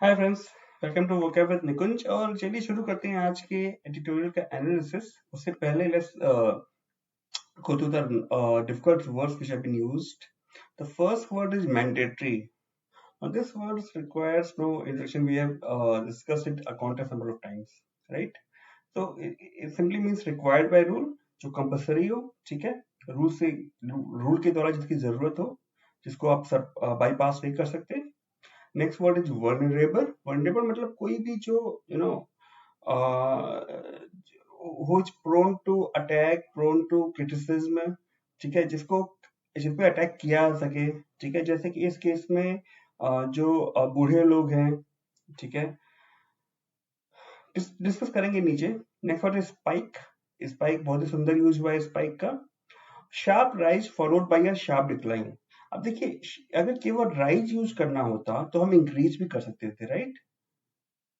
Hi friends, welcome to vocab with Nikunj. और चलिए शुरू करते हैं आज के एडिटोरियल का एनालिसिस। उससे पहले let's go to the difficult words which have been used. The first word is mandatory. Now this word requires no introduction. We have discussed it a countless number of times, right? So it simply means required by rule, जो compulsory हो, ठीक है। Rule के द्वारा जिसकी जरूरत हो, जिसको आप बाईपास नहीं कर सकते। Next word is vulnerable. Vulnerable मतलब कोई भी जो who is prone to attack, prone to criticism, ठीक है, जिन पे अटैक किया जा सके, ठीक है। जैसे कि इस केस में जो बूढ़े लोग हैं, ठीक है, डिस्कस करेंगे नीचे। Next word is spike. Spike बहुत ही सुंदर यूज हुआ है स्पाइक का। Sharp rise followed by a sharp decline. अब देखिए, अगर केवल राइज यूज करना होता तो हम इंक्रीज भी कर सकते थे, राइट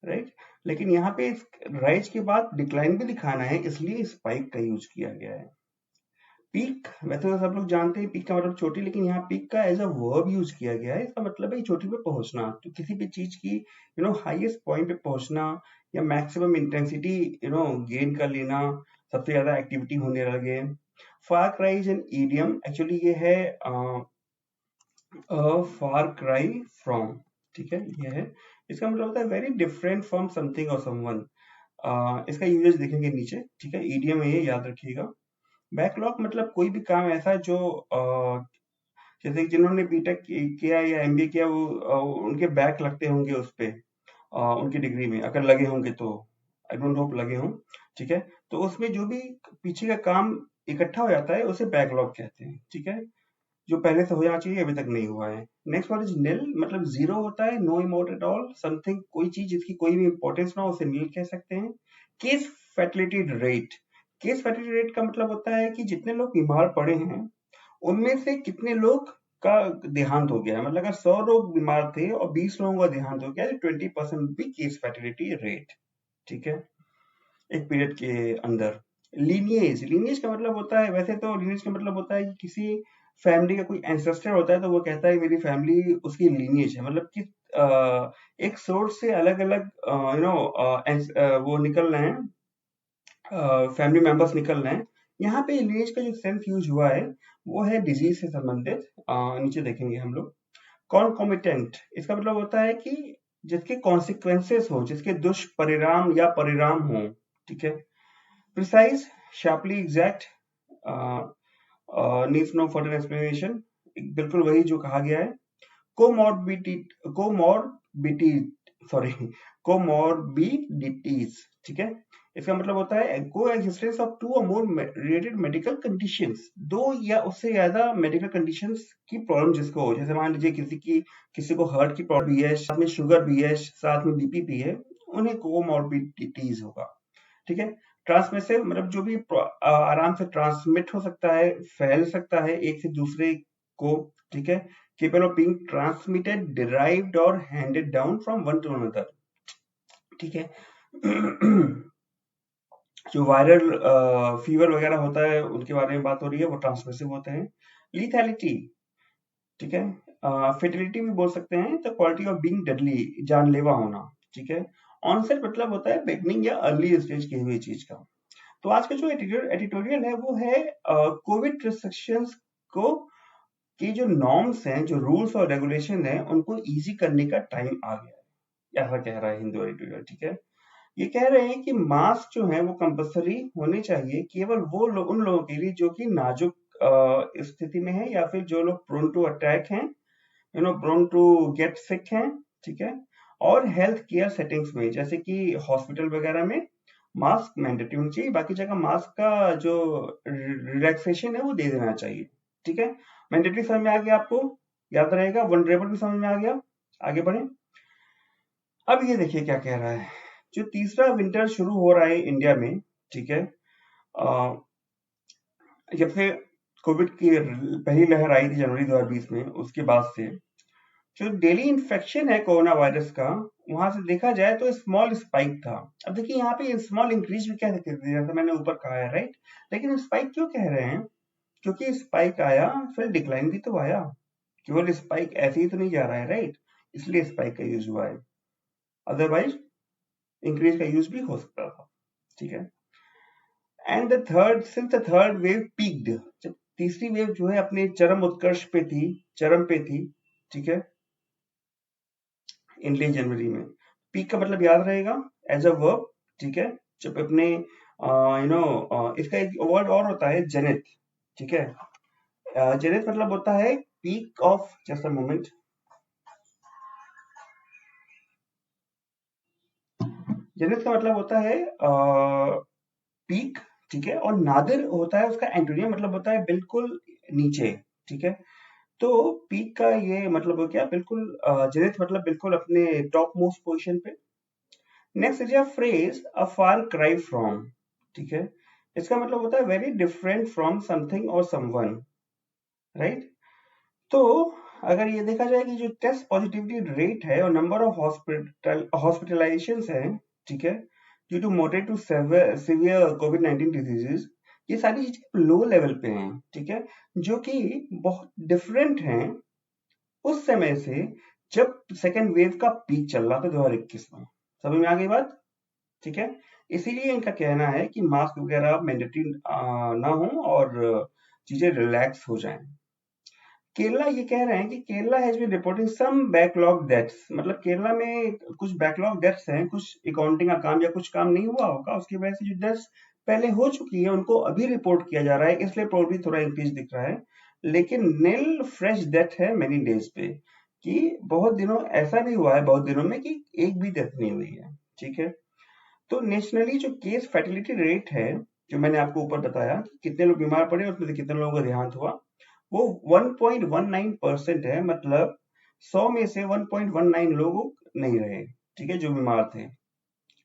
राइट। लेकिन यहाँ पे राइज के बाद डिक्लाइन भी दिखाना है, इसलिए स्पाइक का यूज किया गया है। पीक, वैसे तो सब लोग जानते हैं पीक का मतलब चोटी, लेकिन यहाँ पीक का एज अ वर्ब यूज किया गया है। इसका मतलब है चोटी पे पहुंचना, तो किसी भी चीज की हाईएस्ट पॉइंट पे पहुंचना या मैक्सिमम इंटेंसिटी गेन कर लेना, सबसे ज्यादा एक्टिविटी होने लगे। Far cry is an idiom. Actually ये है फार क्राई फ्रॉम, ठीक है, ये है। इसका मतलब होता है वेरी डिफरेंट फ्रॉम समथिंग और समवन। इसका यूजेज देखेंगे नीचे, ठीक है। ईडीएम है ये, याद रखिएगा। बैकलॉग मतलब कोई भी काम ऐसा जो जैसे कि जिन्होंने बीटेक किया या एमबीए किया, वो उनके बैक लगते होंगे उस पे, उनकी डिग्री में अगर लगे होंगे तो। आई डोंट होप लगे हों, ठीक है। तो उसमें जो भी पीछे का काम इकट्ठा हो जाता है उसे बैकलॉग कहते हैं, ठीक है, जो पहले से हो जाना चाहिए अभी तक नहीं हुआ है। नेक्स्ट वर्ड इज निल, मतलब जीरो होता है, no emote at all, something कोई चीज जिसकी कोई भी इंपॉर्टेंस ना हो उसे निल कह सकते हैं। Case fatality rate. Case fatality rate का मतलब होता है कि जितने लोग बीमार पड़े हैं उनमें से कितने लोग का देहांत हो गया है। मतलब अगर 100 लोग बीमार थे और 20 लोगों का देहांत हो गया तो 20% भी केस फैटिलिटी रेट, ठीक है, एक पीरियड के अंदर। लीनिएज, लीनिएज का मतलब होता है, वैसे तो लीनिएज का मतलब होता है कि किसी फैमिली का कोई एंसेस्टर होता है तो वो कहता है मेरी फैमिली उसकी लीनिएज है, मतलब कि एक सोर्स से अलग अलग वो निकल रहे हैं, फैमिली मेंबर्स निकल रहे हैं। यहाँ पे लीनिएज का जो सेंस यूज हुआ है वो है डिजीज से संबंधित। नीचे देखेंगे हम लोग। कॉन्कोमिटेंट, इसका मतलब होता है कि जिसके कॉन्सिक्वेंसेस हो, जिसके दुष्परिणाम या परिणाम हो, ठीक है। Precise, sharply exact, needs no further explanation, बिल्कुल वही जो कहा गया है। कोमॉर्बिडी, कोमॉर्बिडी, सॉरी, कोमॉर्बिडिटीज, ठीक है। इसका मतलब होता है को एग्जिस्टेंस ऑफ टू और मोर रिलेटेड मेडिकल कंडीशंस, दो या उससे ज्यादा मेडिकल कंडीशंस की प्रॉब्लम जिसको हो। जैसे मान लीजिए किसी को हार्ट की प्रॉब्लम भी है, साथ में शुगर भी है, साथ में बीपी भी है, उन्हें कोमॉर्बिडिटीज होगा, ठीक है। ट्रांसमिसिव मतलब जो भी आराम से ट्रांसमिट हो सकता है, फैल सकता है एक से दूसरे को, ठीक है। Capable of being transmitted, derived और handed down from one to another, ठीक है। जो वायरल फीवर वगैरह होता है उनके बारे में बात हो रही है, वो ट्रांसमिसिव होते हैं। लीथैलिटी, ठीक है, फेटिलिटी भी बोल सकते हैं, तो क्वालिटी ऑफ बीइंग डेडली, जानलेवा होना, ठीक है। ऑनसेट मतलब होता है बिगनिंग या अर्ली स्टेज की हुई चीज का। तो आज का जो एडिटोरियल है वो है कोविड रिस्ट्रिक्शंस को की जो नॉर्म्स हैं, जो रूल्स और रेगुलेशन हैं, उनको इजी करने का टाइम आ गया है, ऐसा कह रहा है हिंदू एडिटोरियल, ठीक है। ये कह रहे हैं कि मास्क जो है वो कंपलसरी होने चाहिए केवल उन लोगों के लिए जो कि नाजुक स्थिति में है, या फिर जो लोग प्रोन टू अटैक हैं, प्रोन टू गेट सिक हैं, ठीक है। और हेल्थ केयर सेटिंग्स में, जैसे कि हॉस्पिटल वगैरह में मास्क मैंडेटरी होनी चाहिए, बाकी जगह मास्क का जो रिलैक्सेशन है वो दे देना चाहिए, ठीक है। मैंडेटरी समझ में आ गया आपको, याद रहेगा। वनरेबल भी समझ में आ गया, आगे बढ़े। अब ये देखिए क्या कह रहा है। जो तीसरा विंटर शुरू हो रहा है इंडिया में, ठीक है, जब से कोविड की पहली लहर आई थी जनवरी 2020 में, उसके बाद से जो डेली इन्फेक्शन है कोरोना वायरस का, वहां से देखा जाए तो स्मॉल स्पाइक था। अब देखिए यहाँ पे स्मॉल इंक्रीज भी कह सकते थे, जैसा मैंने ऊपर कहा है, राइट। लेकिन स्पाइक क्यों कह रहे हैं? क्योंकि स्पाइक आया फिर डिक्लाइन भी तो आया, केवल स्पाइक ऐसे ही तो नहीं जा रहा है, राइट। इसलिए स्पाइक का यूज हुआ है। अदरवाइज इंक्रीज का यूज भी हो सकता था, ठीक है। And the third since the third wave peaked, जब तीसरी वेव जो है अपने चरम उत्कर्ष पे थी, चरम पे थी, ठीक है, इन लेट जनवरी में। पीक का मतलब याद रहेगा एज अ वर्ब, ठीक है, जब अपने इसका एक वर्ड और होता है जेनिथ, ठीक है। जेनिथ मतलब होता है peak of, just a moment, zenith का मतलब होता है पीक, ठीक है, और नादिर होता है उसका एंटोनियम, मतलब होता है बिल्कुल नीचे, ठीक है। तो पीक का ये मतलब हो गया बिल्कुल, जेनिथ मतलब बिल्कुल अपने टॉप मोस्ट पोजिशन पे। Next is a phrase a far cry from, ठीक है, इसका मतलब होता है वेरी डिफरेंट फ्रॉम समथिंग और समवन, राइट। तो अगर ये देखा जाए कि जो टेस्ट पॉजिटिविटी रेट है और नंबर ऑफ हॉस्पिटलाइजेशन है, ठीक है, due to moderate to severe कोविड-19 डिजीजेस, ये सारी चीजें लो लेवल पे हैं, ठीक है, जो कि बहुत डिफरेंट हैं उस समय से जब सेकेंड वेव का पीक चल रहा था 2021 में। समझ में आ गई बात, ठीक है। इसीलिए इनका कहना है कि मास्क वगैरह मैंडेटरी ना हो और चीजें रिलैक्स हो जाएं। केरला ये कह रहे हैं कि Kerala has been reporting some backlog deaths, मतलब केरला में कुछ बैकलॉग डेथ्स हैं, कुछ अकाउंटिंग का काम या कुछ काम नहीं हुआ होगा, उसकी वजह से जो डेथ्स पहले हो चुकी है उनको अभी रिपोर्ट किया जा रहा है, इसलिए प्रोबेबली थोड़ा इंक्रीज दिख रहा है। लेकिन नील फ्रेश डेथ है मेनी डेज पे, कि बहुत दिनों ऐसा भी हुआ है बहुत दिनों में कि एक भी डेथ नहीं हुई है, ठीक है। तो नेशनली जो केस फैटिलिटी रेट है, जो मैंने आपको ऊपर बताया कि कितने लोग बीमार पड़े और उसमें से कितने लोगों का देहांत हुआ, वो 1.19% है, मतलब 100 में से 1.19 लोग नहीं रहे, ठीक है, जो बीमार थे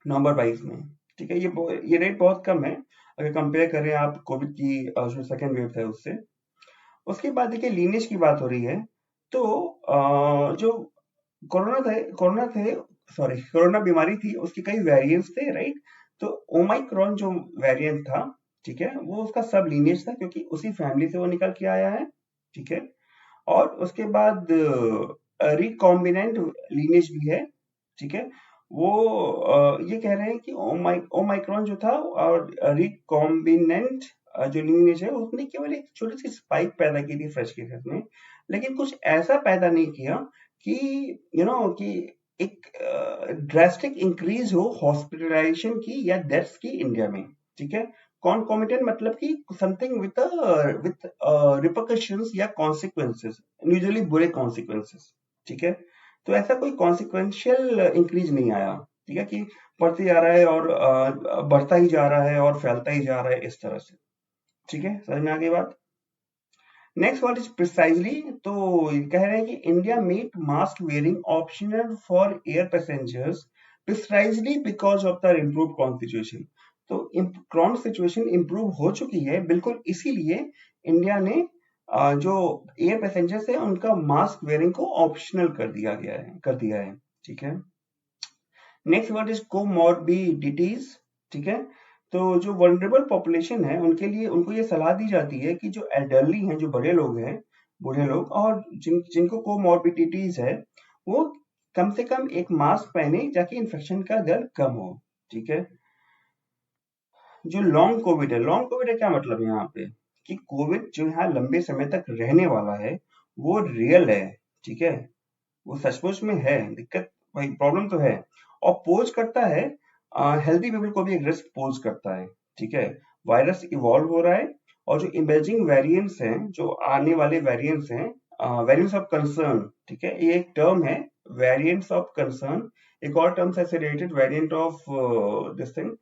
नवंबर 22 में, ठीक है। ये रेट बहुत कम है अगर कंपेयर करें आप कोविड की जो सेकेंड वेव था उससे। उसके बाद देखिए लीनेज की बात हो रही है, तो जो कोरोना बीमारी थी उसके कई वेरिएंट्स थे, राइट। तो ओमाइक्रॉन जो वेरिएंट था, ठीक है, वो उसका सब लीनिएज था क्योंकि उसी फैमिली से वो निकल के आया है, ठीक है। और उसके बाद रिकॉम्बिनेंट लीनिएज भी है, ठीक है। वो ये कह रहे हैं कि ओमाइक्रॉन जो था और रिकॉम्बिनेंट जो लीनिएज है उसने केवल एक छोटी सी स्पाइक पैदा की थी फ्रेश केसेस में, लेकिन कुछ ऐसा पैदा नहीं किया कि कि एक ड्रास्टिक इंक्रीज हो हॉस्पिटलाइजेशन की या डेथ्स की इंडिया में, ठीक है। कॉन्कॉमिटेंट मतलब कि समथिंग विथ रिपरकशंस या कॉन्सिक्वेंसेस, यूजुअली बुरे कॉन्सिक्वेंसेस, ठीक है। तो ऐसा कोई कॉन्सिक्वेंशियल इंक्रीज नहीं आया, ठीक है, कि बढ़ते जा रहा है और बढ़ता ही जा रहा है और फैलता ही जा रहा है इस तरह से, ठीक है। समझ में आ गई बात। नेक्स्ट व्हाट इज प्रिसाइजली, तो कह रहे हैं कि India made mask wearing optional for air passengers precisely because of the improve corona situation. तो क्रॉन सिचुएशन इम्प्रूव हो चुकी है बिल्कुल इसीलिए इंडिया ने जो एयर पैसेंजर्स है उनका मास्क वेयरिंग को ऑप्शनल कर दिया है, ठीक है। नेक्स्ट वर्ड इज कोमॉर्बिडिटीज, ठीक है। तो जो वल्नरेबल पॉपुलेशन है उनके लिए उनको ये सलाह दी जाती है कि जो एल्डरली हैं, जो बड़े लोग हैं, बूढ़े लोग और जिनको कोमॉर्बिडिटीज है, वो कम से कम एक मास्क पहने ताकि इन्फेक्शन का दर कम हो, ठीक है। जो लॉन्ग कोविड है क्या मतलब है यहाँ पे, कि कोविड जो यहाँ लंबे समय तक रहने वाला है वो रियल है, ठीक है, वो सचमुच में है, दिक्कत भाई प्रॉब्लम तो है, और पोज करता है हेल्दी पीपल को भी एक रिस्क पोज करता है, ठीक है। वायरस इवॉल्व हो रहा है और जो इमर्जिंग वेरिएंट्स हैं, जो आने वाले वेरिएंट्स हैं, वेरिएंट्स ऑफ कंसर्न, ठीक है, ये एक टर्म है, वेरिएंट्स ऑफ कंसर्न। एक और टर्म से related variant of this thing,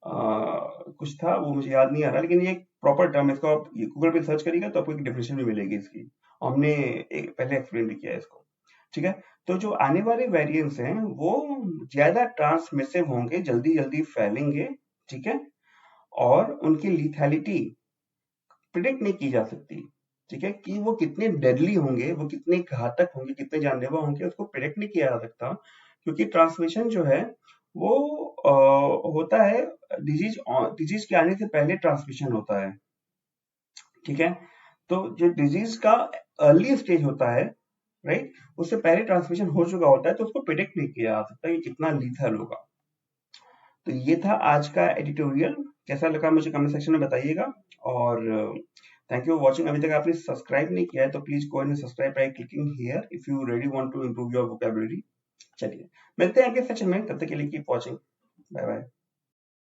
कुछ था वो मुझे याद नहीं आ रहा, लेकिन ये एक प्रॉपर टर्म है, इसको आप गूगल पे सर्च करिएगा तो आपको एक डेफिनेशन भी मिलेगी इसकी, हमने एक पहले एक्सप्लेन भी किया है इसको, ठीक है। तो जो आने वाले वेरिएंट्स हैं वो ज्यादा ट्रांसमिसिव होंगे, जल्दी जल्दी फैलेंगे, ठीक है, और उनकी लिथैलिटी प्रिडिक्ट नहीं की जा सकती, ठीक है, कि वो कितने डेडली होंगे, वो कितने घातक होंगे, कितने जानलेवा होंगे, उसको प्रिडिक्ट नहीं किया जा सकता, क्योंकि ट्रांसमिशन जो है वो होता है डिजीज के आने से पहले ट्रांसमिशन होता है, ठीक है। तो जो डिजीज का अर्ली स्टेज होता है राइट? उससे पहले ट्रांसमिशन हो चुका होता है तो उसको प्रिडिक्ट नहीं किया जा सकता कि कितना लीथल होगा। तो ये था आज का एडिटोरियल। कैसा लगा मुझे कमेंट सेक्शन में बताइएगा, और थैंक यू फॉर वॉचिंग। अभी तक आपने सब्सक्राइब नहीं किया है तो please go and subscribe by clicking here if you really want to improve your vocabulary. चलिए मिलते हैं अगले सेशन में, तब तक के लिए कीप वॉचिंग। Bye bye.